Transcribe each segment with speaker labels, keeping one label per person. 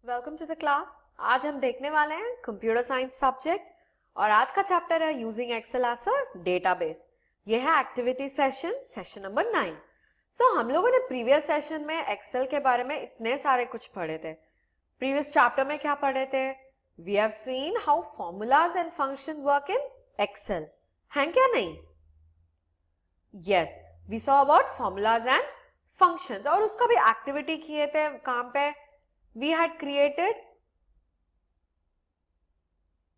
Speaker 1: Welcome to the class. आज हम देखने वाले हैं कंप्यूटर साइंस सब्जेक्ट और आज का चैप्टर है using Excel as a database. ये है एक्टिविटी सेशन नंबर 9। हम लोगों ने प्रीवियस सेशन में एक्सेल के बारे में इतने सारे कुछ पढ़े थे। प्रीवियस चैप्टर में क्या पढ़े थे? We have seen how formulas and function work in Excel, हैं क्या नहीं? Yes, we saw about formulas and functions और उसका भी एक्टिविटी किए थे। काम पे we had created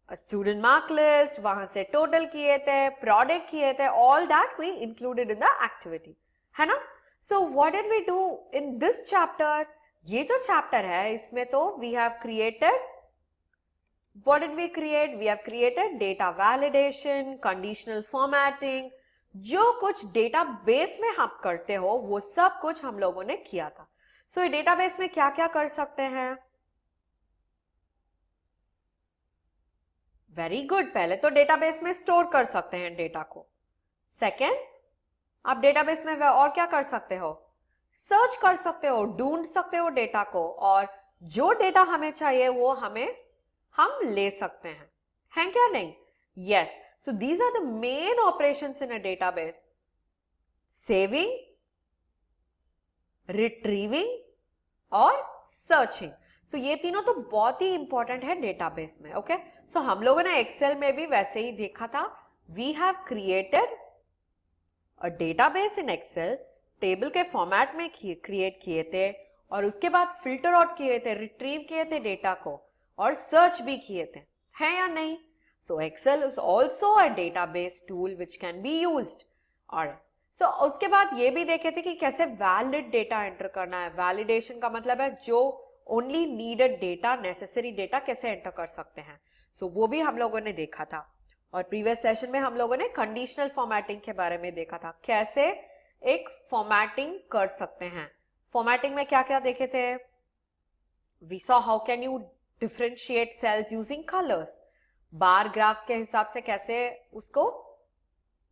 Speaker 1: a student mark list, वहां से total किए थे, product किए थे, all that we included in the activity, है ना? So what did we do in this chapter? ये जो chapter है इसमें तो we have created, what did we create? We have created data validation, conditional formatting, जो कुछ database में आप करते हो वो सब कुछ हम लोगों ने किया था। So, डेटाबेस में क्या क्या कर सकते हैं? वेरी गुड, पहले तो डेटाबेस में स्टोर कर सकते हैं डेटा को। सेकेंड, आप डेटाबेस में और क्या कर सकते हो? सर्च कर सकते हो, ढूंढ सकते हो डेटा को और जो डेटा हमें चाहिए वो हम ले सकते हैं क्या नहीं? Yes, so these are the main operations in a database: saving, retrieving और सर्चिंग। सो ये तीनों तो बहुत ही इंपॉर्टेंट है डेटाबेस में। ओके, सो हम लोगों ने एक्सेल में भी वैसे ही देखा था। We have created a database in Excel, table के फॉर्मेट में क्रिएट किए थे और उसके बाद फिल्टर आउट किए थे, रिट्रीव किए थे डेटा को और सर्च भी किए थे, है या नहीं? So Excel is also a database tool which can be used. और उसके बाद ये भी देखे थे कि कैसे वैलिड डेटा एंटर करना है। वैलिडेशन का मतलब है जो only needed data, necessary data कैसे एंटर कर सकते हैं। वो भी हम लोगों ने देखा था। और प्रीवियस सेशन में हम लोगों ने कंडीशनल फॉर्मेटिंग के बारे में देखा था, कैसे एक फॉर्मेटिंग कर सकते हैं। फॉर्मेटिंग में क्या क्या देखे थे? We saw how can you differentiate cells using colours, bar graphs के हिसाब से कैसे उसको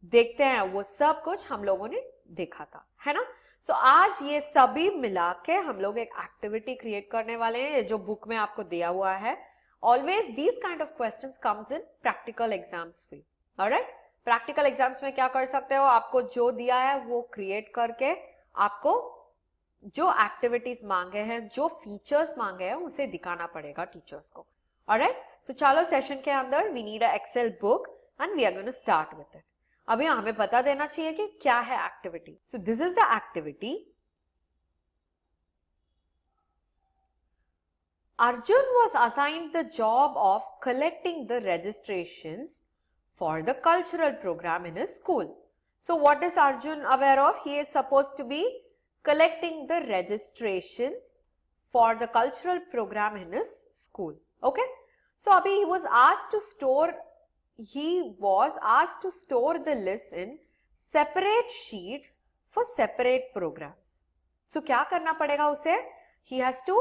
Speaker 1: देखते हैं, वो सब कुछ हम लोगों ने देखा था, है ना? आज ये सभी मिला के हम लोग एक एक्टिविटी क्रिएट करने वाले हैं जो बुक में आपको दिया हुआ है। Always these kind of questions comes in practical exams भी। ऑलराइट, प्रैक्टिकल एग्जाम्स में क्या कर सकते हो? आपको जो दिया है वो क्रिएट करके आपको जो एक्टिविटीज मांगे हैं, जो फीचर्स मांगे हैं, उसे दिखाना पड़ेगा टीचर्स को। ऑलराइट, चलो सेशन के अंदर we need a Excel book and we are going to start with it. अभी हमें पता देना चाहिए कि क्या है activity. So this is the activity. Arjun was assigned the job of collecting the registrations for the cultural program in his school. So what is Arjun aware of? He is supposed to be collecting the registrations for the cultural program in his school. Okay, so abhi he was asked to store the list in separate sheets for separate programs. So क्या करना पड़ेगा उसे? He has to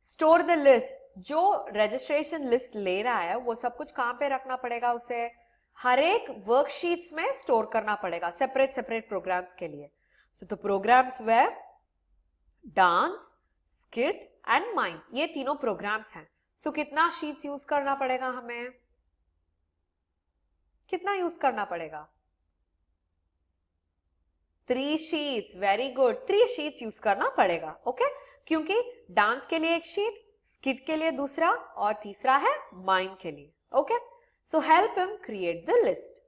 Speaker 1: store the list. जो registration list ले रहा है वो सब कुछ कहाँ पे रखना पड़ेगा उसे? हर एक वर्कशीट्स में स्टोर करना पड़ेगा सेपरेट प्रोग्राम्स के लिए। So the programs were dance, skit and mime, ये तीनों प्रोग्राम्स हैं। कितना शीट्स यूज करना पड़ेगा हमें? कितना यूज करना पड़ेगा? 3 sheets. Very good, 3 sheets use करना पड़ेगा। ओके, क्योंकि डांस के लिए एक शीट, स्किट के लिए दूसरा और तीसरा है माइम के लिए। Okay, so help him create the list.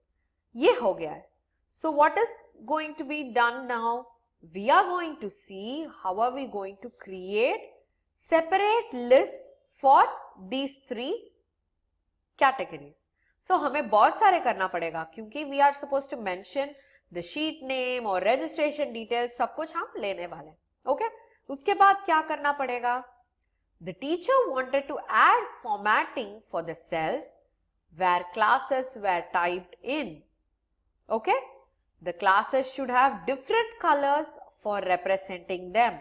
Speaker 1: ये हो गया है। So what is going to be done now? We are going to see how are we going to create separate list for these 3 categories. हमें बहुत सारे करना पड़ेगा क्योंकि we are suppose to mention the sheet name और registration details, सब कुछ हम लेने वाले हैं। ओके, उसके बाद क्या करना पड़ेगा? The teacher wanted to add formatting for the cells where classes were typed in. Okay, the classes should have different colours for representing them.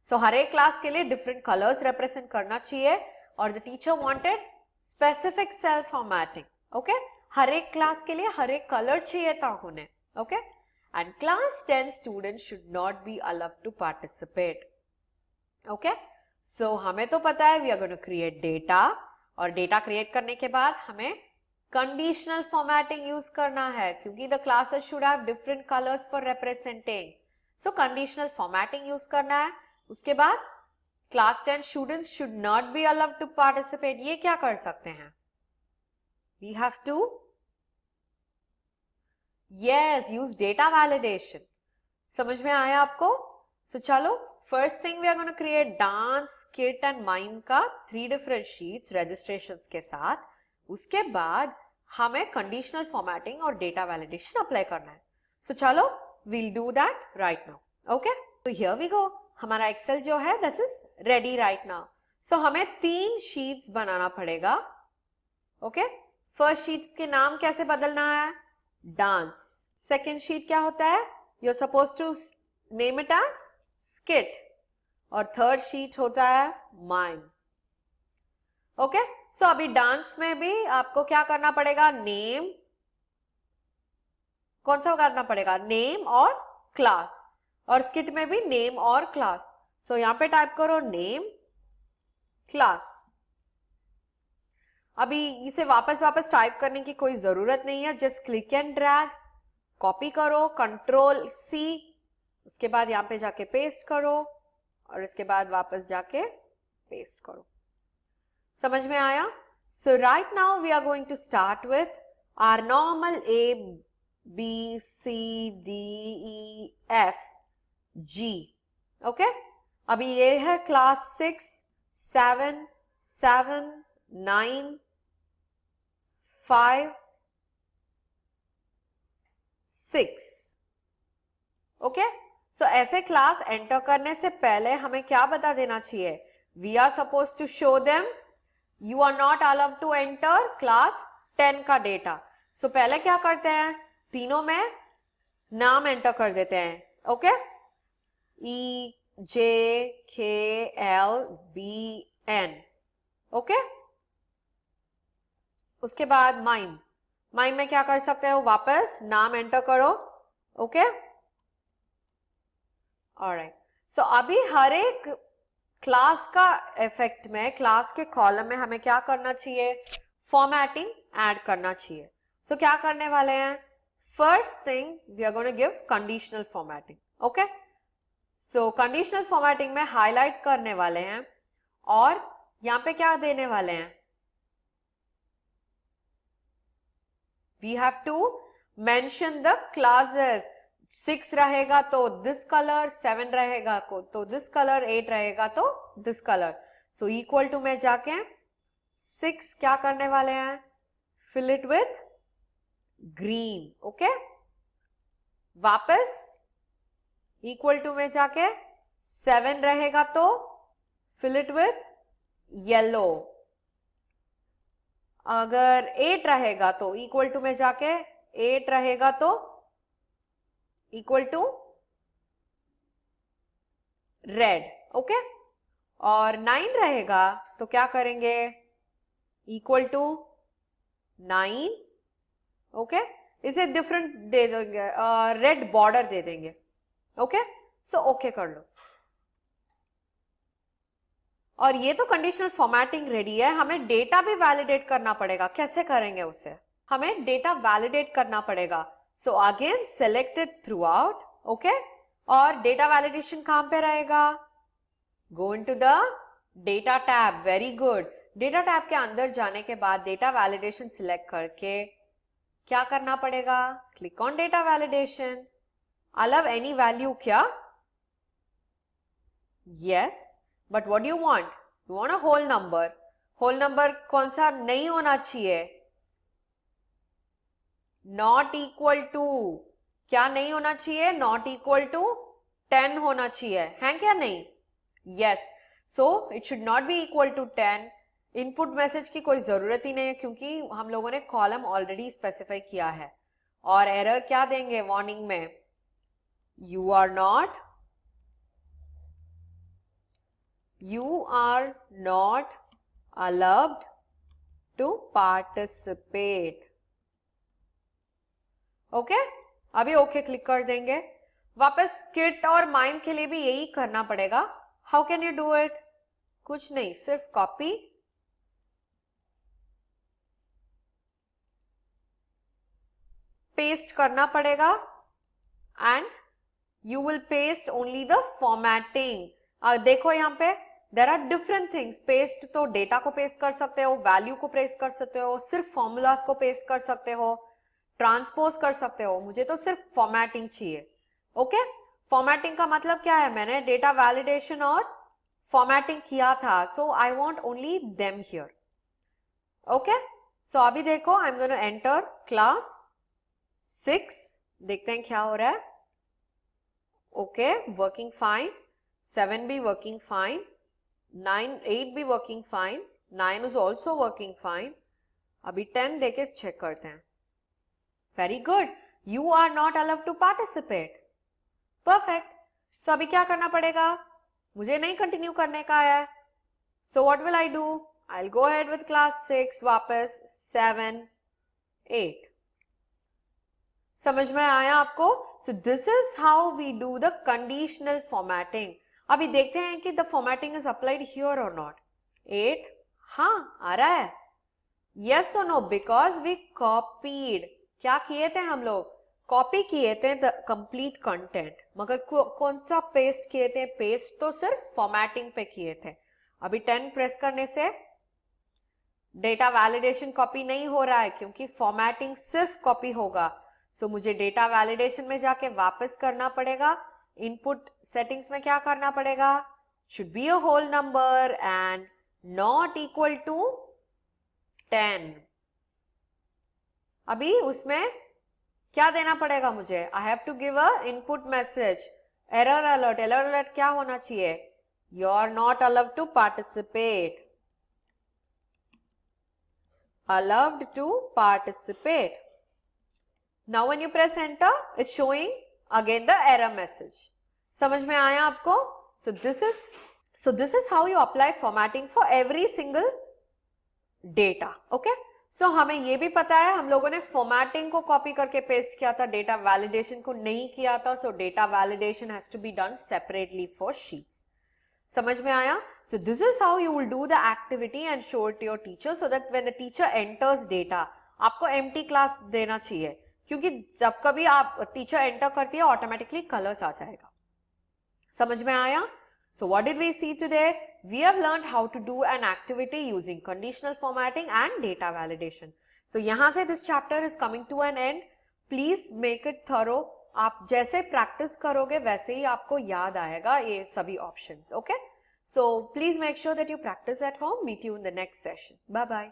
Speaker 1: हर एक क्लास के लिए डिफरेंट कलर्स रिप्रेजेंट करना चाहिए और the teacher wanted specific cell formatting. Okay, हर एक class के लिए हर एक कलर चाहिए था उन्हें। Okay, and class 10 students should not be allowed to participate. Okay, so हमें तो पता है we are going to create data, और डेटा क्रिएट करने के बाद हमें कंडीशनल फॉर्मेटिंग यूज करना है, क्योंकि the classes should have different colours for representing. So conditional formatting use करना है. उसके बाद class 10 students should not be allowed to participate. ये क्या कर सकते हैं? We have to use data validation. समझ में आया आपको? सो चलो, first thing we are gonna create dance, skit and mime का 3 डिफरेंट शीट्स रजिस्ट्रेशंस के साथ. उसके बाद हमें कंडीशनल फॉर्मेटिंग और डेटा वैलिडेशन अप्लाई करना है. सो चलो, we'll do that right now. Okay, तो हियर वी गो. हमारा एक्सेल जो है this is ready right now. So हमें 3 शीट्स बनाना पड़ेगा. ओके, फर्स्ट शीट्स के नाम कैसे बदलना है? डांस. सेकेंड शीट क्या होता है? You are suppose to name it as skit. और थर्ड शीट होता है माइम. ओके, सो अभी डांस में भी आपको क्या करना पड़ेगा? नेम. कौन सा करना पड़ेगा? नेम और क्लास. और स्किट में भी नेम और क्लास. सो यहां पे टाइप करो नेम क्लास. अभी इसे वापस टाइप करने की कोई जरूरत नहीं है. Just click and drag, copy करो, कंट्रोल सी, उसके बाद यहां पे जाके पेस्ट करो, और इसके बाद वापस जाके पेस्ट करो. समझ में आया? So right now we are going to start with our normal A B C D E F G. Okay, अभी ये है क्लास 6 7 7 9 5 6. ओके, सो ऐसे क्लास एंटर करने से पहले हमें क्या बता देना चाहिए? We are suppose to show them you are not allowed to enter class 10 का डेटा. सो पहले क्या करते हैं? तीनों में नाम एंटर कर देते हैं. Okay, E J K L B N. Okay, उसके बाद माइम. माइम में क्या कर सकते हो? वापस नाम एंटर करो. Okay, alright. सो अभी हर एक क्लास का इफेक्ट में, क्लास के कॉलम में हमें क्या करना चाहिए? फॉर्मेटिंग ऐड करना चाहिए. सो क्या करने वाले हैं? First thing we are going to give conditional formatting. Okay, so conditional formatting में हाईलाइट करने वाले हैं, और यहां पे क्या देने वाले हैं? We have to mention the classes. 6 रहेगा तो दिस कलर, 7 रहेगा तो दिस कलर, 8 रहेगा तो this colour. So equal to में जाके 6 क्या करने वाले हैं? Fill it with green. Okay, वापस इक्वल टू में जाके 7 रहेगा तो फिल इट विथ येलो. अगर 8 रहेगा तो इक्वल टू में जाके 8 रहेगा तो इक्वल टू रेड. ओके, और 9 रहेगा तो क्या करेंगे? Equal to 9. ओके, इसे डिफरेंट दे देंगे, रेड बॉर्डर दे देंगे. ओके, सो ओके कर लो. और ये तो कंडीशनल फॉर्मेटिंग रेडी है. हमें डेटा भी वैलिडेट करना पड़ेगा. कैसे करेंगे उसे? हमें डेटा वैलिडेट करना पड़ेगा. So again select it through out. Okay, और डेटा वैलिडेशन कहां पे रहेगा? Go into the data tab. Very good. Data tab के अंदर जाने के बाद डेटा वैलिडेशन सिलेक्ट करके क्या करना पड़ेगा? Click on data validation. Allow any value क्या? Yes, but what do you want? You want a whole number. Whole number कौन सा नहीं होना चाहिए? Not equal to. क्या नहीं होना चाहिए? नॉट इक्वल टू 10 होना चाहिए. है क्या नहीं? Yes, so it should not be equal to 10. Input message की कोई जरूरत ही नहीं है, क्योंकि हम लोगों ने कॉलम ऑलरेडी स्पेसिफाई किया है. और एरर क्या देंगे वार्निंग में? You are not allowed to participate. Okay, अभी ओके क्लिक कर देंगे. वापस स्किट और माइम के लिए भी यही करना पड़ेगा. How can you do it? कुछ नहीं, सिर्फ कॉपी पेस्ट करना पड़ेगा and you will paste only the formatting. देखो यहाँ पे there are different things. Paste तो डेटा को पेस्ट कर सकते हो, वैल्यू को पेस्ट कर सकते हो, सिर्फ फॉर्मूलाज को पेस्ट कर सकते हो, ट्रांसपोज कर सकते हो. मुझे तो सिर्फ फॉर्मेटिंग चाहिए. ओके, फॉर्मेटिंग का मतलब क्या है? मैंने डेटा वैलिडेशन और फॉर्मेटिंग किया था, so I want only them here. Okay, so अभी देखो I am going to enter class 6. देखते हैं क्या हो रहा है. Okay, working fine. 7 भी वर्किंग फाइन. 8 भी working fine. 9 is also working fine. अभी 10 देके चेक करते हैं. Very good. You are not allowed to participate. Perfect. So अभी क्या करना पड़ेगा? मुझे नहीं कंटिन्यू करने का है. So what will I do? I will go ahead with class 6 वापस. 7 8. समझ में आया आपको? So this is how we do the conditional formatting. अभी देखते हैं कि the formatting is applied here और नॉट. 8, हाँ आ रहा है. यस और नो? Because we copied. क्या किए थे हम लोग? कॉपी किए थे द कंप्लीट कंटेंट. मगर कौन सा पेस्ट किए थे? पेस्ट तो सिर्फ फॉर्मेटिंग पे किए थे. अभी 10 प्रेस करने से डेटा वैलिडेशन कॉपी नहीं हो रहा है क्योंकि फॉर्मेटिंग सिर्फ कॉपी होगा. सो मुझे डेटा वैलिडेशन में जाके वापस करना पड़ेगा. इनपुट सेटिंग्स में क्या करना पड़ेगा? Should be a whole number and not equal to 10. अभी उसमें क्या देना पड़ेगा मुझे? I have to give a input message. Error alert. Error alert क्या होना चाहिए? You are not allowed to participate. allowed to participate. Now when you press enter, it's showing again the error message. समझ में आया आपको? So this is how you apply formatting for every single data. Okay? So हमें ये भी पता है, हम लोगों ने formatting को copy करके paste किया था, data validation को नहीं किया था. So data validation has to be done separately for sheets. समझ में आया? So this is how you will do the activity and show it to your teacher so that when the teacher enters data, आपको empty class देना चाहिए क्योंकि जब कभी आप टीचर एंटर करती है ऑटोमेटिकली कलर्स आ जाएगा. समझ में आया? So what did we see today? We have learned how to do an activity using conditional formatting and data validation. So यहाँ से this chapter is coming to an end. Please make it thorough. आप जैसे practice करोगे वैसे ही आपको याद आएगा ये सभी options. Okay, so please make sure that you practice at home. Meet you in the next session. Bye bye.